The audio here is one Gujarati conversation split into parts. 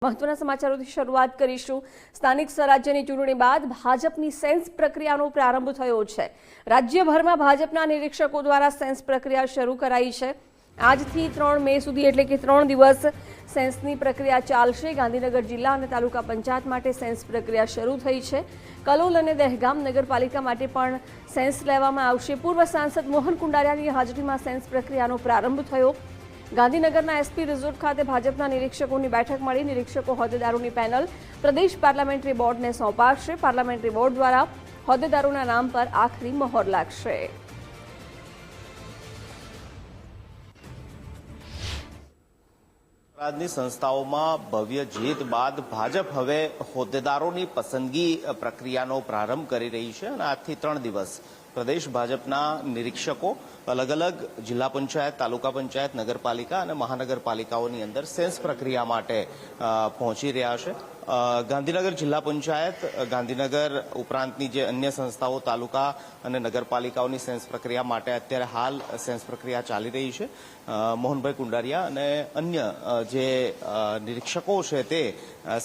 મહત્વના સમાચારોથી શરૂઆત કરીશું। સ્થાનિક સ્વરાજ્યની ચૂંટણી બાદ ભાજપની સેન્સ પ્રક્રિયાનો પ્રારંભ થયો છે। રાજ્યભરમાં ભાજપના નિરીક્ષકો દ્વારા સેન્સ પ્રક્રિયા શરૂ કરાઈ છે। આજથી 3 મે સુધી એટલે કે 3 દિવસ સેન્સની પ્રક્રિયા ચાલશે। ગાંધીનગર જિલ્લા અને તાલુકા પંચાયત માટે સેન્સ પ્રક્રિયા શરૂ થઈ છે। કલોલ અને દહેગામ નગરપાલિકા માટે પણ સેન્સ લેવામાં આવશે। પૂર્વ સાંસદ મોહન કુંડારિયાની હાજરીમાં સેન્સ પ્રક્રિયાનો પ્રારંભ થયો। ગાંધીનગરના એસપી રિઝોર્ટ ખાતે ભાજપના નિરીક્ષકોની બેઠક મળી। નિરીક્ષકો હોદ્દેદારોની પેનલ પ્રદેશ પાર્લામેન્ટરી બોર્ડને સોંપાશે। પાર્લામેન્ટરી બોર્ડ દ્વારા હોદ્દેદારોના નામ પર આખરી મહોર લાગશે। રાજની સંસ્થાઓમાં ભવ્ય જીત બાદ ભાજપ હવે હોદ્દેદારોની પસંદગી પ્રક્રિયાનો પ્રારંભ કરી રહી છે અને આજથી 3 દિવસ પ્રદેશ ભાજપના નિરીક્ષકો અલગ અલગ જિલ્લા પંચાયત, તાલુકા પંચાયત, નગરપાલિકા અને મહાનગરપાલિકાઓની અંદર સેન્સ પ્રક્રિયા માટે પહોંચી રહ્યા છે। ગાંધીનગર જિલ્લા પંચાયત, ગાંધીનગર ઉપરાંતની જે અન્ય સંસ્થાઓ, તાલુકા અને નગરપાલિકાઓની સેન્સ પ્રક્રિયા માટે અત્યારે હાલ સેન્સ પ્રક્રિયા ચાલી રહી છે। મોહનભાઈ કુંડારિયા અને અન્ય જે નિરીક્ષકો છે તે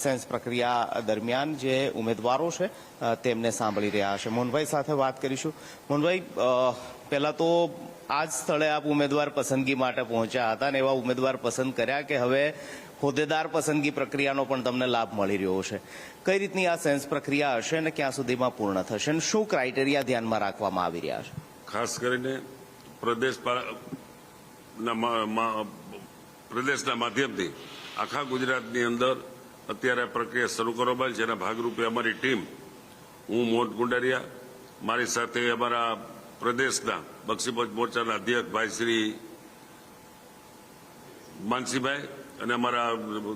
સેન્સ પ્રક્રિયા દરમિયાન જે ઉમેદવારો છે તેમને સાંભળી રહ્યા છે। મોહનભાઈ સાથે વાત કરીશું। મોહનભાઈ, પહેલા તો આ જ સ્થળે આપ ઉમેદવાર પસંદગી માટે પહોંચ્યા હતા અને એવા ઉમેદવાર પસંદ કર્યા કે હવે હોદ્દેદાર પસંદગી પ્રક્રિયાનો પણ તમને લાભ મળી રહ્યો છે। કઈ રીતની આ સેન્સ પ્રક્રિયા હશે અને ક્યાં સુધીમાં પૂર્ણ થશે અને શું ક્રાઇટેરિયા ધ્યાનમાં રાખવામાં આવી રહ્યા છે? ખાસ કરીને પ્રદેશના માધ્યમથી આખા ગુજરાતની અંદર અત્યારે પ્રક્રિયા શરૂ કરવામાં આવી છે। જેના ભાગરૂપે અમારી ટીમ, હું મોહન કુંડારિયા, મારી સાથે અમારા પ્રદેશના બક્ષીપંચ મોરચાના અધ્યક્ષ ભાઈ શ્રી માનસીભાઈ અને અમારા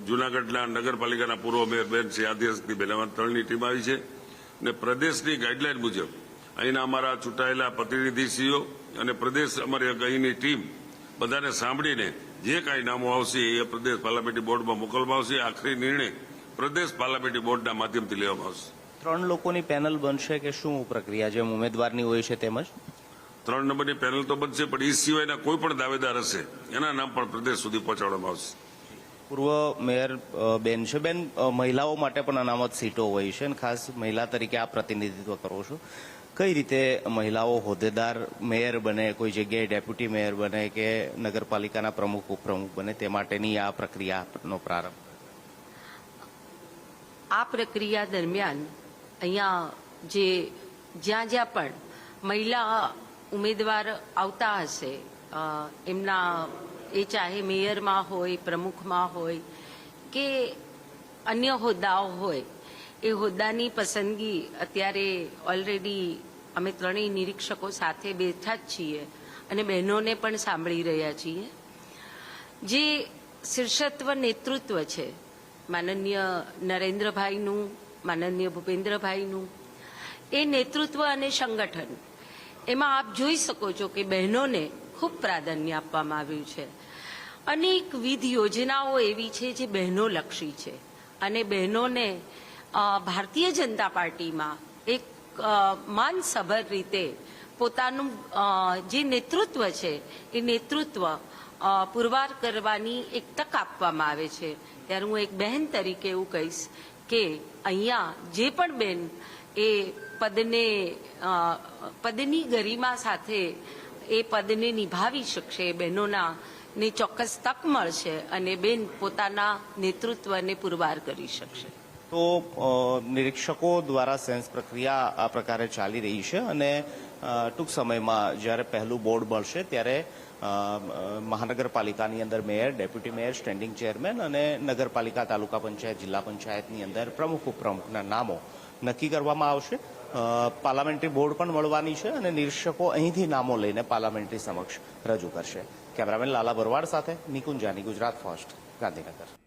જૂનાગઢના નગરપાલિકાના પૂર્વ મેયર બેન શ્રી આદ્યશક્તિબેન, અમારી 3ની ટીમ આવી છે અને પ્રદેશની ગાઈડલાઈન મુજબ અહીંના અમારા ચૂંટાયેલા પ્રતિનિધિશ્રીઓ અને પ્રદેશ અમારી અહીંની ટીમ બધાને સાંભળીને જે કાંઈ નામો આવશે એ પ્રદેશ પાર્લામેન્ટરી બોર્ડમાં મોકલવામાં આવશે। આખરી નિર્ણય પ્રદેશ પાર્લામેન્ટરી બોર્ડના માધ્યમથી લેવામાં આવશે। 3 લોકોની પેનલ બનશે કે શું પ્રક્રિયા જેમ ઉમેદવારની હોય છે તેમજ 3 નંબરની પેનલ તો બનશે, પણ એ સિવાયના કોઈ પણ દાવેદાર હશે એના નામ પણ પ્રદેશ સુધી પહોંચાડવામાં આવશે। પૂર્વ મેયર બેન છે, બેન, મહિલાઓ માટે પણ અનામત સીટો હોય છે અને ખાસ મહિલા તરીકે આપ પ્રતિનિધિત્વ કરો છો। કઈ રીતે મહિલાઓ હોદ્દેદાર મેયર બને, કોઈ જગ્યાએ ડેપ્યુટી મેયર બને કે નગરપાલિકાના પ્રમુખ ઉપપ્રમુખ બને તે માટેની આ પ્રક્રિયાનો પ્રારંભ? આ પ્રક્રિયા દરમિયાન અહીંયા જ્યાં પણ મહિલા ઉમેદવાર આવતા હશે એમના એ ચાહે મેયરમાં હોય, પ્રમુખમાં હોય કે અન્ય હોદ્દાઓ હોય, એ હોદ્દાની પસંદગી અત્યારે ઓલરેડી અમે 3 નિરીક્ષકો સાથે બેઠા જ છીએ અને બહેનોને પણ સાંભળી રહ્યા છીએ। જે શીર્ષત્વ નેતૃત્વ છે માનનીય નરેન્દ્રભાઈનું, માનનીય ભૂપેન્દ્રભાઈનું, એ નેતૃત્વ અને સંગઠન એમાં આપ જોઈ શકો છો કે બહેનોને ખૂબ પ્રાધાન્ય આપવામાં આવ્યું છે। અનેકવિધ યોજનાઓ એવી છે જે બહેનોલક્ષી છે અને બહેનોને ભારતીય જનતા પાર્ટીમાં એક માનસભર રીતે પોતાનું જે નેતૃત્વ છે એ નેતૃત્વ પુરવાર કરવાની એક તક આપવામાં આવે છે। ત્યારે હું એક બહેન તરીકે એવું કહીશ કે અહીંયા જે પણ બેન એ પદની ગરિમા સાથે એ પદને નિભાવી શકશે, બહેનોના ને ચોક્કસ તક મળશે અને બેન પોતાના નેતૃત્વને પુરવાર કરી શકશે। તો નિરીક્ષકો દ્વારા સેન્સ પ્રક્રિયા આ પ્રકારે ચાલી રહી છે અને ટૂંક સમયમાં જ્યારે પહેલું બોર્ડ મળશે ત્યારે મહાનગરપાલિકાની અંદર mayor, deputy mayor, standing chairman અને નગરપાલિકા, તાલુકા પંચાયત, જિલ્લા પંચાયતની અંદર પ્રમુખ ઉપપ્રમુખના નામો નક્કી કરવામાં આવશે। પાર્લામેન્ટરી બોર્ડ પણ મળવાની છે અને નિરીક્ષકો અહીંથી નામો લઈને પાર્લામેન્ટરી સમક્ષ રજૂ કરશે। કેમેરામેન લાલા બરવાડ સાથે નિકુંજ જાની, ગુજરાત ફર્સ્ટ, ગાંધીનગર।